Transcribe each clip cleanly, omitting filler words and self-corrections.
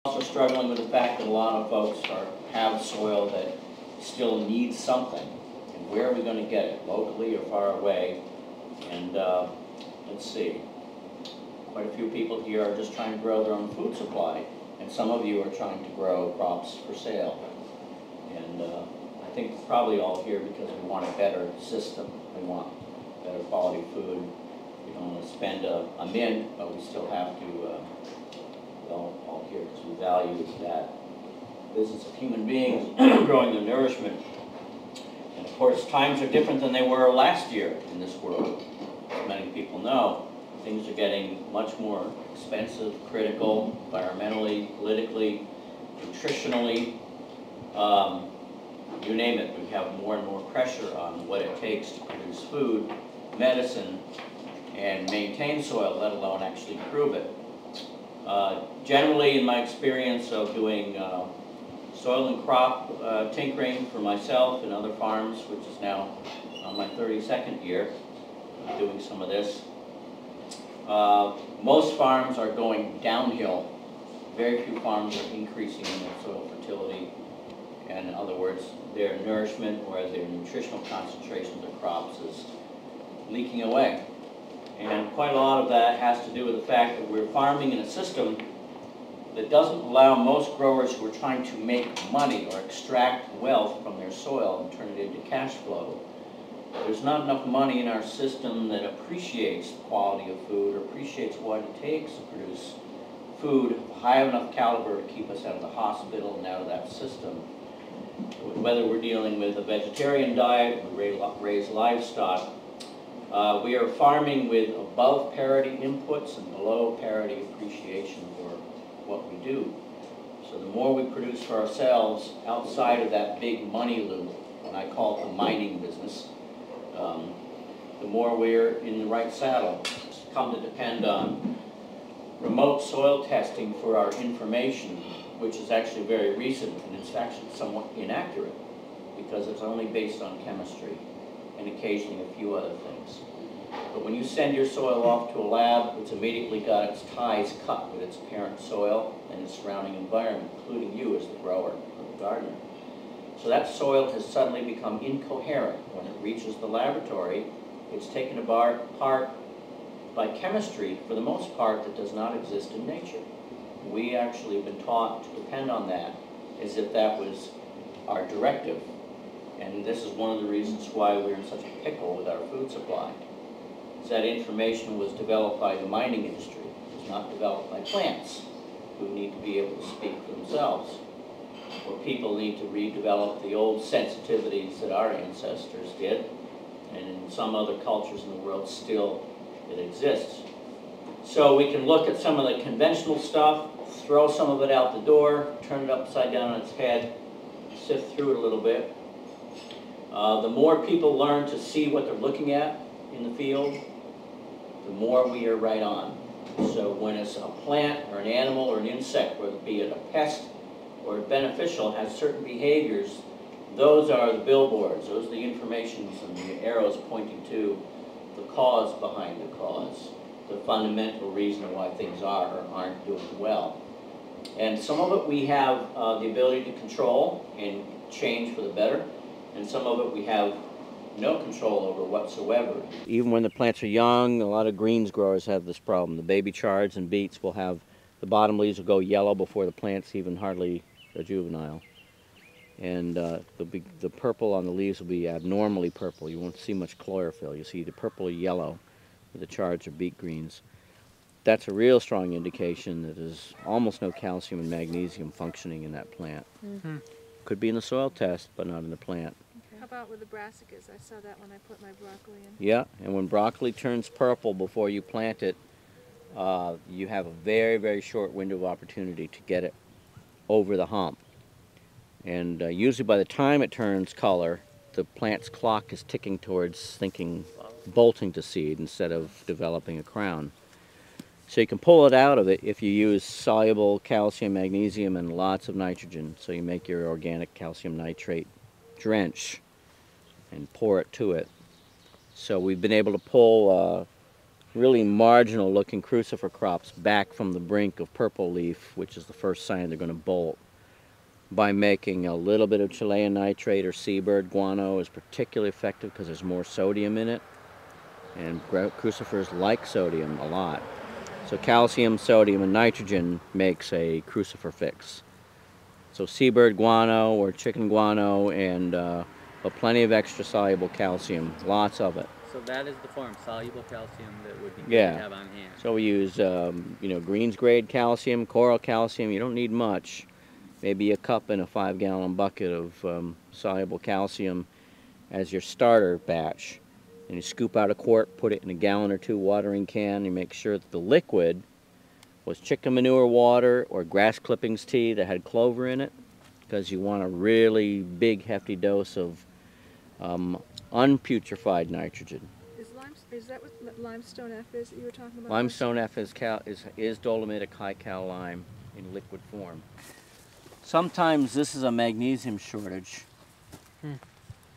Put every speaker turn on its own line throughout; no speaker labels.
Also struggling with the fact that a lot of folks have soil that still needs something. And where are we going to get it, locally or far away? And let's see, quite a few people here are just trying to grow their own food supply, and some of you are trying to grow crops for sale. And I think we're probably all here because we want a better system. We want better quality food. We don't want to spend a mint, but we still have to, all here because we value that business of human beings growing their nourishment. And of course, times are different than they were last year in this world. As many people know, things are getting much more expensive, critical, environmentally, politically, nutritionally, you name it. We have more and more pressure on what it takes to produce food, medicine, and maintain soil, let alone actually improve it. Generally, in my experience of doing soil and crop tinkering for myself and other farms, which is now on my 32nd year of doing some of this, most farms are going downhill. Very few farms are increasing in their soil fertility, and in other words, their nourishment or their nutritional concentration of their crops is leaking away. And quite a lot of that has to do with the fact that we're farming in a system that doesn't allow most growers who are trying to make money or extract wealth from their soil and turn it into cash flow. There's not enough money in our system that appreciates the quality of food or appreciates what it takes to produce food of high enough caliber to keep us out of the hospital and out of that system. Whether we're dealing with a vegetarian diet or raise livestock, we are farming with above parity inputs and below parity appreciation for what we do. So the more we produce for ourselves outside of that big money loop, and I call it the mining business, the more we're in the right saddle. It's come to depend on remote soil testing for our information, which is actually very recent, and it's actually somewhat inaccurate because it's only based on chemistry and occasionally a few other things. But when you send your soil off to a lab, it's immediately got its ties cut with its parent soil and its surrounding environment, including you as the grower or the gardener. So that soil has suddenly become incoherent. When it reaches the laboratory, it's taken apart by chemistry, for the most part, that does not exist in nature. We actually have been taught to depend on that as if that was our directive. And this is one of the reasons why we're in such a pickle with our food supply. That information was developed by the mining industry. It was not developed by plants, who need to be able to speak for themselves. Or people need to redevelop the old sensitivities that our ancestors did, and in some other cultures in the world still it exists. So we can look at some of the conventional stuff, throw some of it out the door, turn it upside down on its head, sift through it a little bit. The more people learn to see what they're looking at in the field, the more we are right on. So when it's a plant or an animal or an insect, whether it be it a pest or beneficial, has certain behaviors, those are the billboards, those are the informations and the arrows pointing to the cause behind the cause, the fundamental reason why things are or aren't doing well. And some of it we have the ability to control and change for the better, and some of it we have no control over whatsoever. Even when the plants are young, a lot of greens growers have this problem. The baby chards and beets will have, the bottom leaves will go yellow before the plant's even hardly a juvenile. And the purple on the leaves will be abnormally purple. You won't see much chlorophyll. You see the purple or yellow with the chards or beet greens. That's a real strong indication that there's almost no calcium and magnesium functioning in that plant. Mm-hmm. Could be in the soil test, but not in the plant.
How about with the brassicas? I saw that when I put my broccoli in.
Yeah, and when broccoli turns purple before you plant it, you have a very, very short window of opportunity to get it over the hump. And usually by the time it turns color, the plant's clock is ticking towards bolting to seed instead of developing a crown. So you can pull it out of it if you use soluble calcium, magnesium, and lots of nitrogen. So you make your organic calcium nitrate drench and pour it to it. So we've been able to pull really marginal looking crucifer crops back from the brink of purple leaf, which is the first sign they're going to bolt, by making a little bit of Chilean nitrate or seabird guano is particularly effective because there's more sodium in it, and crucifers like sodium a lot. So calcium, sodium, and nitrogen makes a crucifer fix. So seabird guano or chicken guano, and but plenty of extra soluble calcium, lots of it.
So that is the form, soluble calcium, that would be good
Yeah.
to have on hand.
So we use, you know, Green's grade calcium, coral calcium. You don't need much. Maybe a cup in a 5-gallon bucket of soluble calcium as your starter batch. And you scoop out a quart, put it in a gallon or 2 watering can. You make sure that the liquid was chicken manure water or grass clippings tea that had clover in it, because you want a really big, hefty dose of unputrefied nitrogen.
Is that what limestone F is that you were talking about?
Limestone F is dolomitic high cal lime in liquid form. Sometimes this is a magnesium shortage.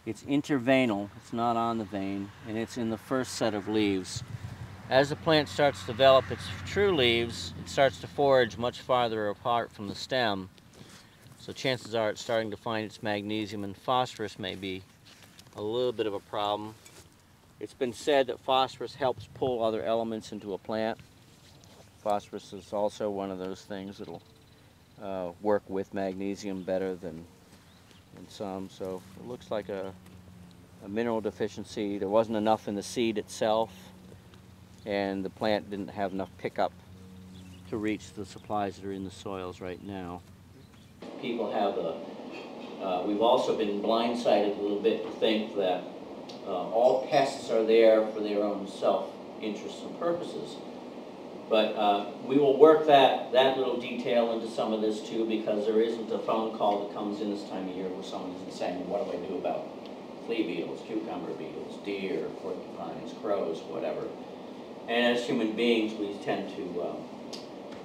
It's interveinal, it's not on the vein, and it's in the first set of leaves. As the plant starts to develop its true leaves, it starts to forage much farther apart from the stem. So chances are it's starting to find its magnesium, and phosphorus may be a little bit of a problem. It's been said that phosphorus helps pull other elements into a plant. Phosphorus is also one of those things that'll work with magnesium better than some. So it looks like a mineral deficiency. There wasn't enough in the seed itself, and the plant didn't have enough pickup to reach the supplies that are in the soils right now. People have we've also been blindsided a little bit to think that all pests are there for their own self-interests and purposes. But we will work that little detail into some of this too, because there isn't a phone call that comes in this time of year where someone isn't saying, what do I do about flea beetles, cucumber beetles, deer, porcupines, crows, whatever. And as human beings, we tend to,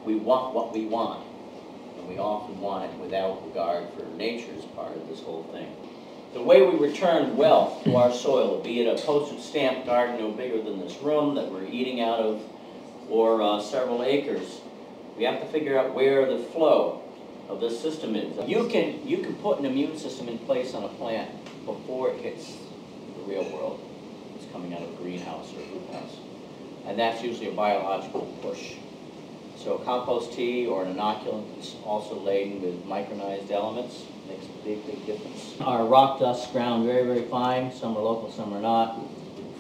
we want what we want. And we often want it without regard for nature as part of this whole thing. The way we return wealth to our soil, be it a postage stamp garden no bigger than this room that we're eating out of, or several acres, we have to figure out where the flow of this system is. You can put an immune system in place on a plant before it hits the real world. It's coming out of a greenhouse or a hoop house. And that's usually a biological push. So compost tea or an inoculant that's also laden with micronized elements makes a big, big difference. Our rock dust ground very, very fine. Some are local, some are not.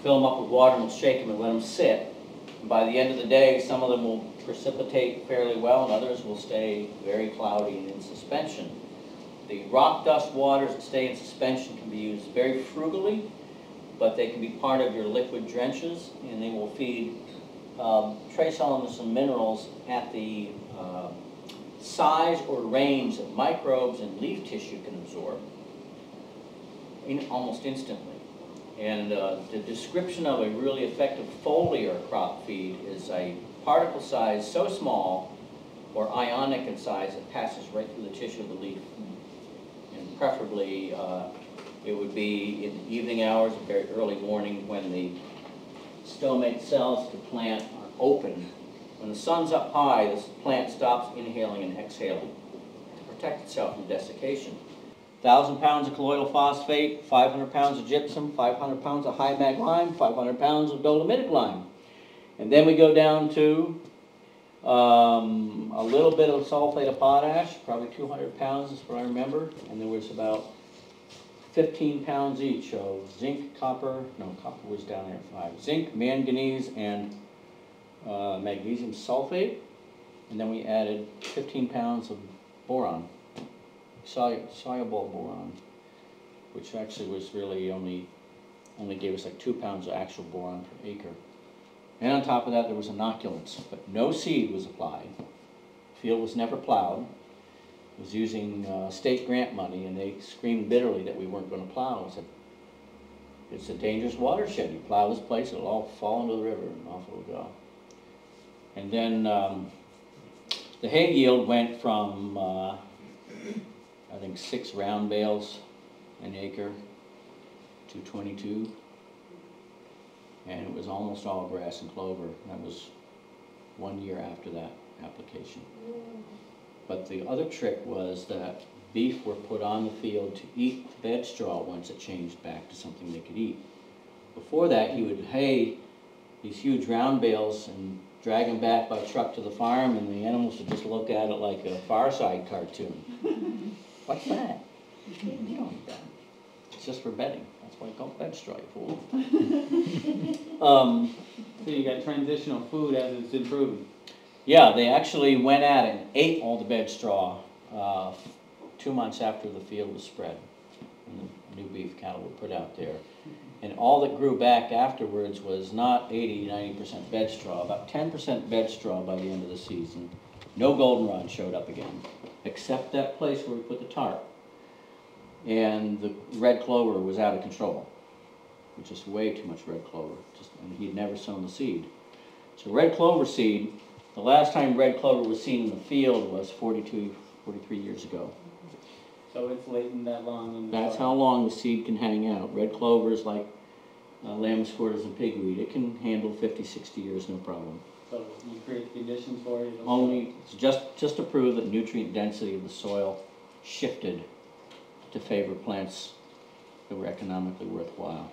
Fill them up with water and shake them and let them sit. And by the end of the day, some of them will precipitate fairly well, and others will stay very cloudy and in suspension. The rock dust waters that stay in suspension can be used very frugally, but they can be part of your liquid drenches, and they will feed trace elements and minerals at the size or range that microbes and leaf tissue can absorb almost instantly. And the description of a really effective foliar crop feed is a particle size so small or ionic in size it passes right through the tissue of the leaf. And preferably it would be in the evening hours, a very early morning, when the stomate cells of the plant are open. When the sun's up high, this plant stops inhaling and exhaling to protect itself from desiccation. 1,000 pounds of colloidal phosphate, 500 pounds of gypsum, 500 pounds of high mag lime, 500 pounds of dolomitic lime. And then we go down to a little bit of sulfate of potash, probably 200 pounds is what I remember. And there was about 15 pounds each of zinc, copper was down there at 5. Zinc, manganese, and magnesium sulfate. And then we added 15 pounds of boron. Soluble boron, which actually was really only gave us like 2 pounds of actual boron per acre. And on top of that, there was inoculants, but no seed was applied. The field was never plowed. It was using state grant money, and they screamed bitterly that we weren't going to plow. I said, it's a dangerous watershed. You plow this place, it'll all fall into the river, and off it'll go. And then the hay yield went from I think 6 round bales an acre to 22. and it was almost all grass and clover. That was 1 year after that application. But the other trick was that beef were put on the field to eat bed straw once it changed back to something they could eat. Before that, he would hay these huge round bales and drag them back by truck to the farm, and the animals would just look at it like a Far Side cartoon. What's that? You don't eat that. It's just for bedding. That's why it's called bed straw, you fool.
So you got transitional food as it's improving.
Yeah, they actually went at it and ate all the bed straw 2 months after the field was spread and the new beef cattle were put out there. And all that grew back afterwards was not 80–90% bed straw, about 10% bed straw by the end of the season. No goldenrod showed up again, except that place where we put the tarp. And the red clover was out of control, which is way too much red clover, and he'd never sown the seed. So red clover seed, the last time red clover was seen in the field was 43 years ago.
So it's latent that long in the
That's
soil.
how long the seed can hang out. Red clover is like lamb's quarters and pigweed. It can handle 50–60 years, no problem.
So you create the conditions for it.
Only just to prove that nutrient density of the soil shifted to favor plants that were economically worthwhile.